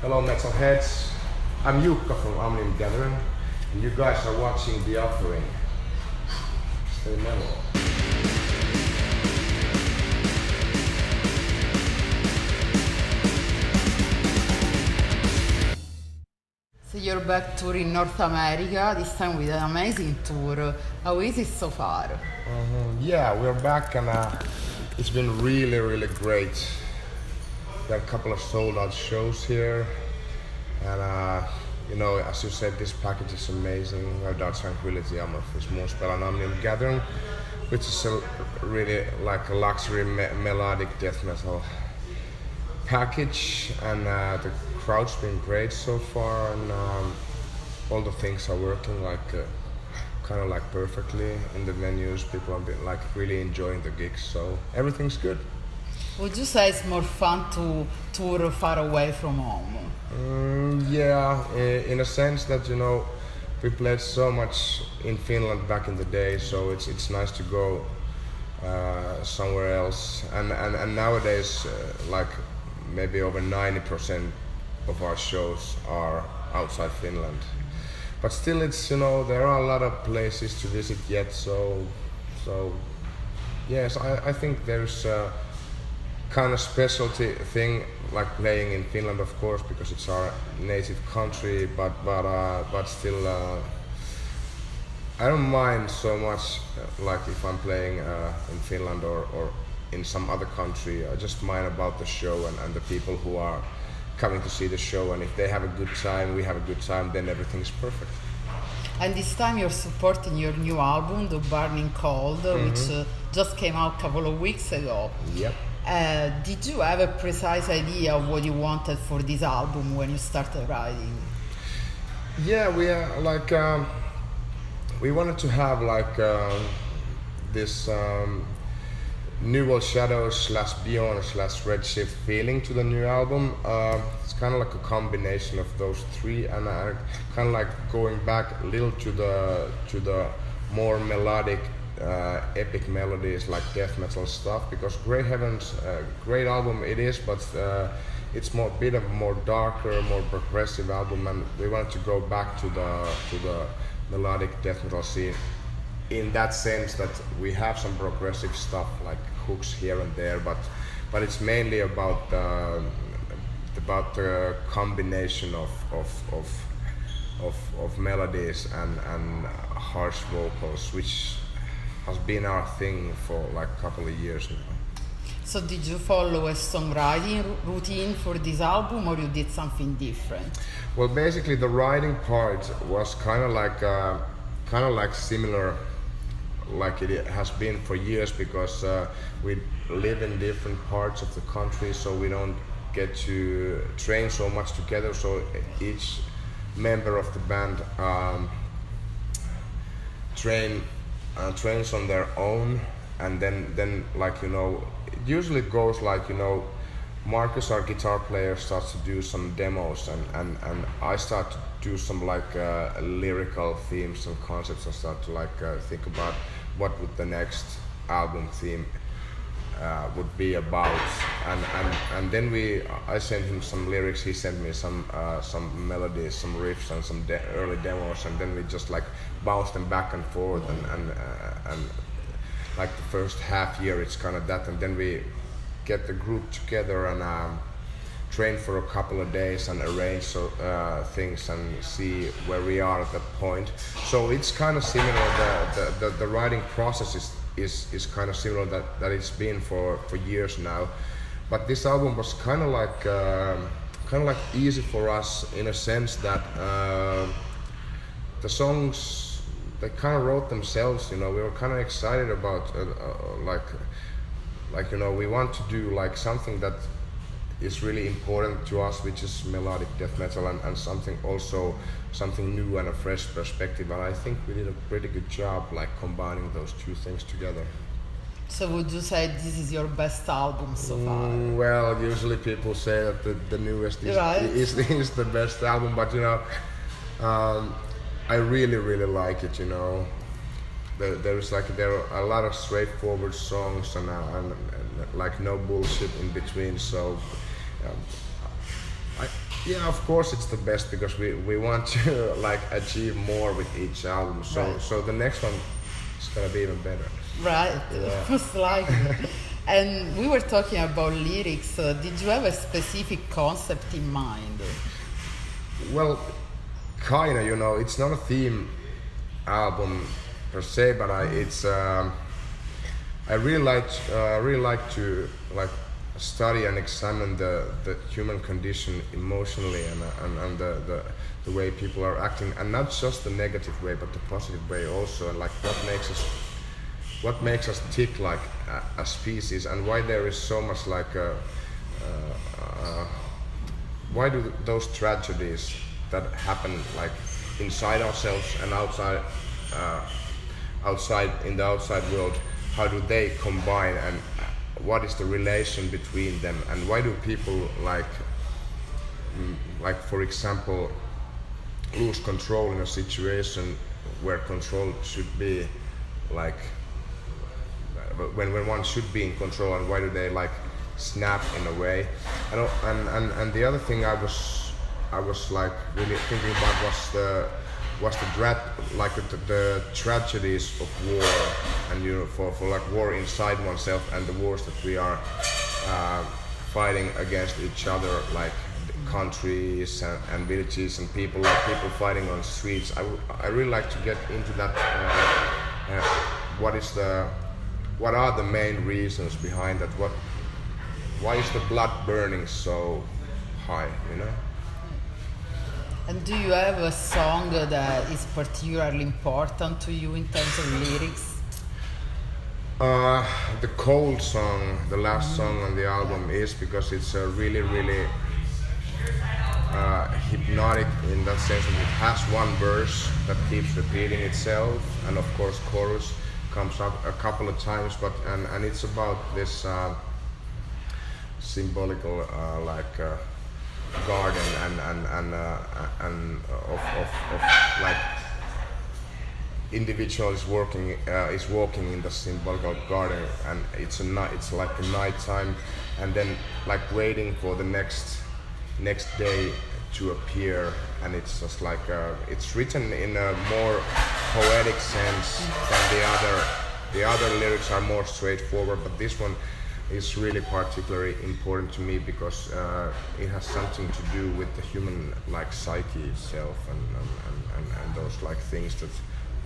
Hello metalheads, I'm Jukka from Omnium Gatherum and you guys are watching The Offering. Stay mellow. So you're back touring North America, this time with an amazing tour. How is it so far? Yeah, we're back and it's been really great. We had a couple of sold out shows here and as you said, this package is amazing. Without Tranquility, I'm a small spell on Omnium Gatherum, which is really like a luxury melodic death metal package, and the crowd's been great so far, and all the things are working kind of perfectly in the venues. People have been really enjoying the gigs, so everything's good. Would you say it's more fun to tour far away from home? Yeah, in a sense that we played so much in Finland back in the day, so it's nice to go somewhere else. And nowadays, maybe over 90% of our shows are outside Finland. But still, it's there are a lot of places to visit yet. So yes, I think there's a kind of specialty thing like playing in Finland, of course, because it's our native country. But still, I don't mind so much if I'm playing in Finland or in some other country. I just mind about the show and the people who are coming to see the show, and if they have a good time, we have a good time, then everything's perfect. And this time you're supporting your new album, The Burning Cold, which just came out a couple of weeks ago. Yep. Did you have a precise idea of what you wanted for this album when you started writing? Yeah, we wanted to have this New Shadows / Beyond / Redshift feeling to the new album. It's kind of like a combination of those three, and kind of going back a little to the more melodic, epic melodies like death metal stuff. Because Grey Heaven's a great album it is, but it's a bit of a more darker, more progressive album, and we wanted to go back to the melodic death metal scene. In that sense that we have some progressive stuff like hooks here and there, but it's mainly about the combination of melodies and harsh vocals, which has been our thing for a couple of years now. So did you follow a songwriting routine for this album, or you did something different? Well, basically the writing part was kind of similar like it has been for years, because we live in different parts of the country, so we don't get to train so much together. So each member of the band trains on their own, and then it usually goes Marcus, our guitar player, starts to do some demos, and I start to do some lyrical themes and concepts, and start to think about what would the next album theme would be about, and then I sent him some lyrics, he sent me some melodies, some riffs, and some early demos, and then we just bounce them back and forth, and the first half year it's kind of that, and then we get the group together and train for a couple of days and arrange things and see where we are at that point. So it's kind of similar. The writing process is kind of similar that it's been for years now. But this album was kind of easy for us in a sense that the songs, they kind of wrote themselves. We were kind of excited about we want to do something that is really important to us, which is melodic death metal, and something new and a fresh perspective. And I think we did a pretty good job combining those two things together. So would you say this is your best album so far? Well, usually people say that the newest is the best album, but I really like it. There are a lot of straightforward songs and no bullshit in between. So Yeah, of course it's the best because we want to like achieve more with each album. So Right. so the next one is gonna be even better. Right, Yeah. most likely. And we were talking about lyrics. Did you have a specific concept in mind? Well, kinda, you know, it's not a theme album per se, but I really like to like study and examine the human condition emotionally and the way people are acting, and not just the negative way, but the positive way also, and like what makes us tick like a species, and why there is so much like why do those tragedies that happen like inside ourselves and outside in the outside world, how do they combine, and what is the relation between them, and why do people like for example lose control in a situation where control should be like when one should be in control, and why do they like snap in a way. And the other thing I was like really thinking about was the tragedies of war, and you know for like war inside oneself, and the wars that we are fighting against each other, like countries and villages and people fighting on streets. I really like to get into that. What are the main reasons behind that? Why is the blood burning so high? You know. And do you have a song that is particularly important to you in terms of lyrics? The Cold song, the last song on the album, is because it's a really hypnotic in that sense that it has one verse that keeps repeating itself, and of course chorus comes up a couple of times, but and it's about this symbolical garden and of like individual is walking in the symbolical garden, and it's like a night time, and then like waiting for the next day to appear, and it's just like it's written in a more poetic sense than the other lyrics are more straightforward, but this one is really particularly important to me because it has something to do with the human like psyche itself and those like things that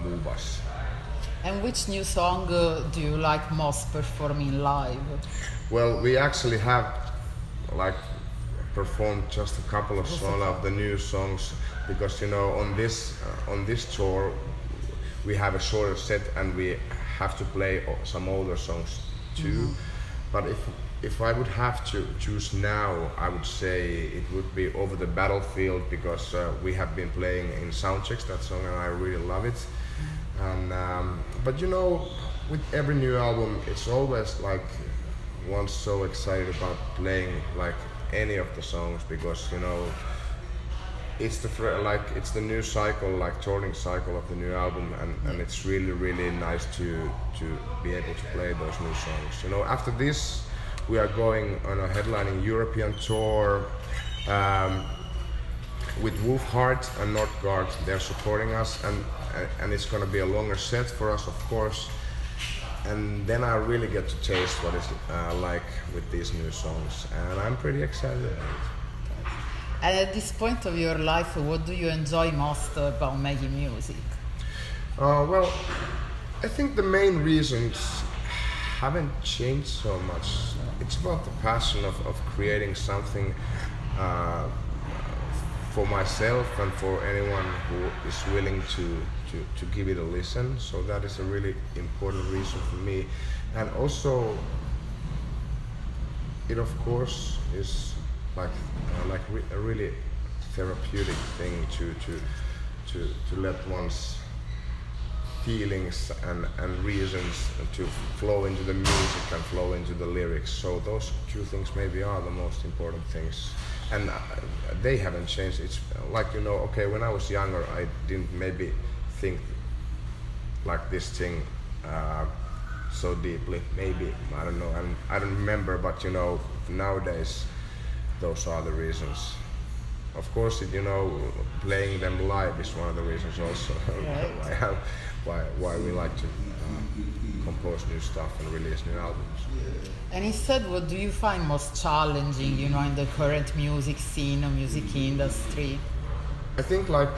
move us. And which new song do you like most performing live? Well, we actually have like performed just a couple of the new songs, because you know on this tour we have a shorter set and we have to play some older songs too. But if I would have to choose now, I would say it would be Over the Battlefield, because we have been playing in soundchecks that song and I really love it. And but you know, with every new album, it's always like one's so excited about playing like any of the songs, because you know it's the new cycle, like touring cycle of the new album, and it's really nice to be able to play those new songs. You know, after this we are going on a headlining European tour with Wolfheart and Nordgard. They're supporting us, and it's going to be a longer set for us, of course. And then I really get to taste what it's like with these new songs, and I'm pretty excited about it. And at this point of your life, what do you enjoy most about making music? Well, I think the main reasons haven't changed so much. It's about the passion of creating something for myself and for anyone who is willing to give it a listen. So that is a really important reason for me. And also, it of course is a really therapeutic thing to let one's feelings and reasons to flow into the music and flow into the lyrics. So those two things maybe are the most important things, and they haven't changed. It's like, you know, okay, when I was younger I didn't maybe think like this thing so deeply, maybe, I don't know, I don't remember, but you know, nowadays those are the reasons of course, playing them live is one of the reasons also Right. why we like to compose new stuff and release new albums. And instead, what do you find most challenging, in the current music scene or music industry? I think like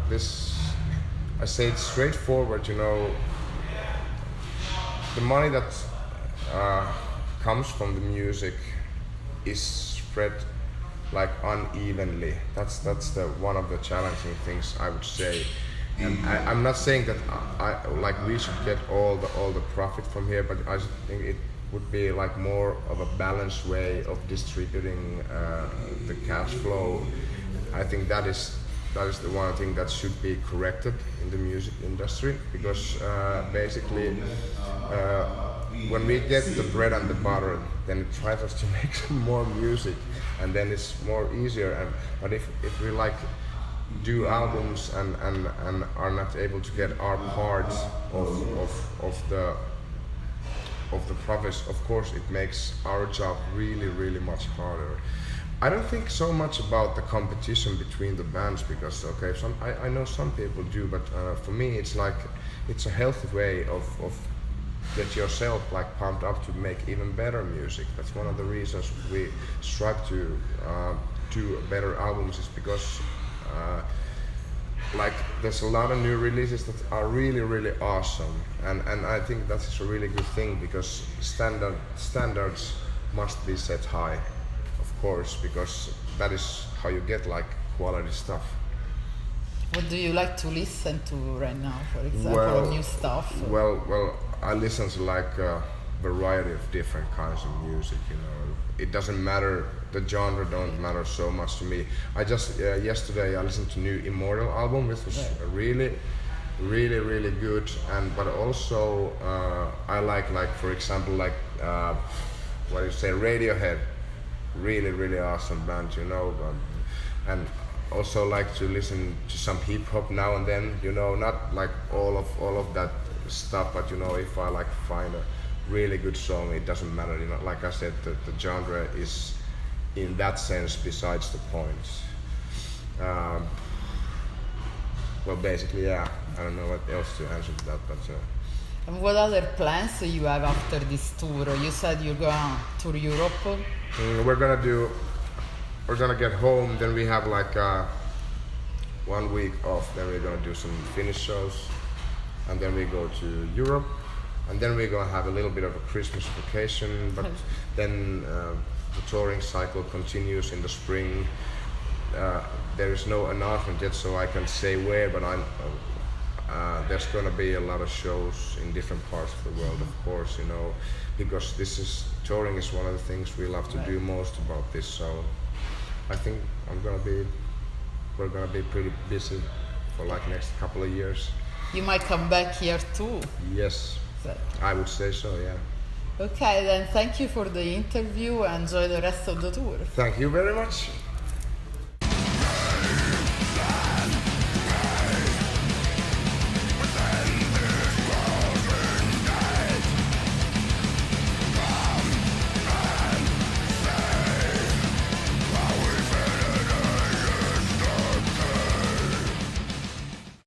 this, I say it's straightforward, the money that comes from the music is spread like unevenly. That's the one of the challenging things, I would say. And I'm not saying that we should get all the profit from here, but I think it would be like more of a balanced way of distributing the cash flow. I think that is the one thing that should be corrected in the music industry, because basically when we get the bread and the butter, then it tries us to make some more music, and then it's more easier. But if we like do albums and are not able to get our part of the profits, of course it makes our job really much harder. I don't think so much about the competition between the bands, because I know some people do, but for me it's like it's a healthy way of get yourself like pumped up to make even better music. That's one of the reasons we strive to do better albums, is because there's a lot of new releases that are really awesome, and I think that is a really good thing, because standards must be set high, of course, because that is how you get like quality stuff. What do you like to listen to right now, for example, of new stuff? Well, I listen to like a variety of different kinds of music, It doesn't matter, the genre don't matter so much to me. I just, yesterday I listened to new Immortal album, which was really good, but also I like for example, Radiohead, really awesome band, and also like to listen to some hip hop now and then, not like all of that stuff, but if I like find a really good song, it doesn't matter, like I said, the genre is in that sense besides the point. Well, basically, yeah, I don't know what else to answer to that, but And what other plans do you have after this tour? You said you're going to tour Europe. We're gonna get home, then we have like 1 week off, then we're gonna do some Finnish shows, and then we go to Europe, and then we're gonna have a little bit of a Christmas vacation, but then the touring cycle continues in the spring. There is no announcement yet, so I can say where, but there's gonna be a lot of shows in different parts of the world, of course, because touring is one of the things we love to do most about this, so I think we're gonna be pretty busy for like next couple of years. You might come back here too. Yes, I would say so, yeah. Okay, then thank you for the interview and enjoy the rest of the tour. Thank you very much.